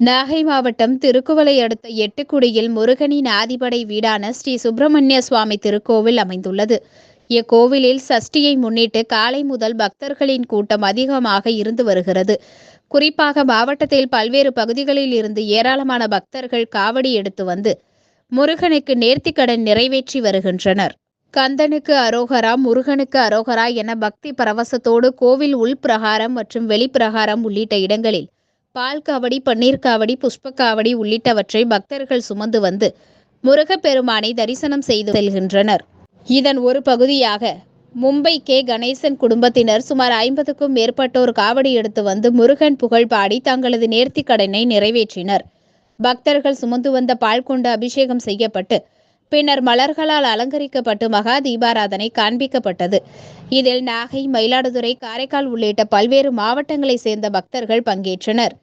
நாகை மாவட்டம் திருக்குவளை அடுத்த எட்டுக்குடியில் முருகனின் ஆதிபடை வீடான ஸ்ரீ சுப்பிரமணிய சுவாமி திருக்கோவில் அமைந்துள்ளது. இக்கோவிலில் சஷ்டியை முன்னிட்டு காலை முதல் பக்தர்களின் கூட்டம் அதிகமாக இருந்து வருகிறது. குறிப்பாக மாவட்டத்தில் பல்வேறு பகுதிகளில் இருந்து ஏராளமான பக்தர்கள் காவடி எடுத்து வந்து முருகனுக்கு நேர்த்திக்கடன் நிறைவேற்றி வருகின்றனர். கந்தனுக்கு அரோகரா, முருகனுக்கு அரோகரா என பக்தி பரவசத்தோடு கோவில் உள்பிரகாரம் மற்றும் வெளிப்பிரகாரம் உள்ளிட்ட இடங்களில் பால் காவடி, பன்னீர் காவடி, புஷ்ப காவடி உள்ளிட்டவற்றை பக்தர்கள் சுமந்து வந்து முருகப்பெருமானை தரிசனம் செய்து செல்கின்றனர். இதன் ஒரு பகுதியாக மும்பை கே. கணேசன் குடும்பத்தினர் சுமார் 50க்கும் மேற்பட்டோர் காவடி எடுத்து வந்து முருகன் புகழ் பாடி தங்களது நேர்த்திக் கடனை நிறைவேற்றினர். பக்தர்கள் சுமந்து வந்த பால் கொண்டு அபிஷேகம் செய்யப்பட்டு பின்னர் மலர்களால் அலங்கரிக்கப்பட்டு மகா தீபாராதனை காண்பிக்கப்பட்டது. இதில் நாகை, மயிலாடுதுறை, காரைக்கால் உள்ளிட்ட பல்வேறு மாவட்டங்களைச் சேர்ந்த பக்தர்கள் பங்கேற்றனர்.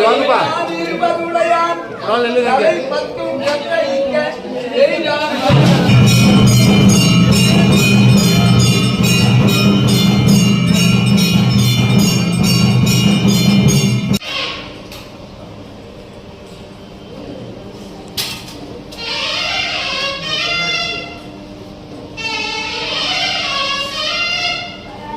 வாங்கப்பா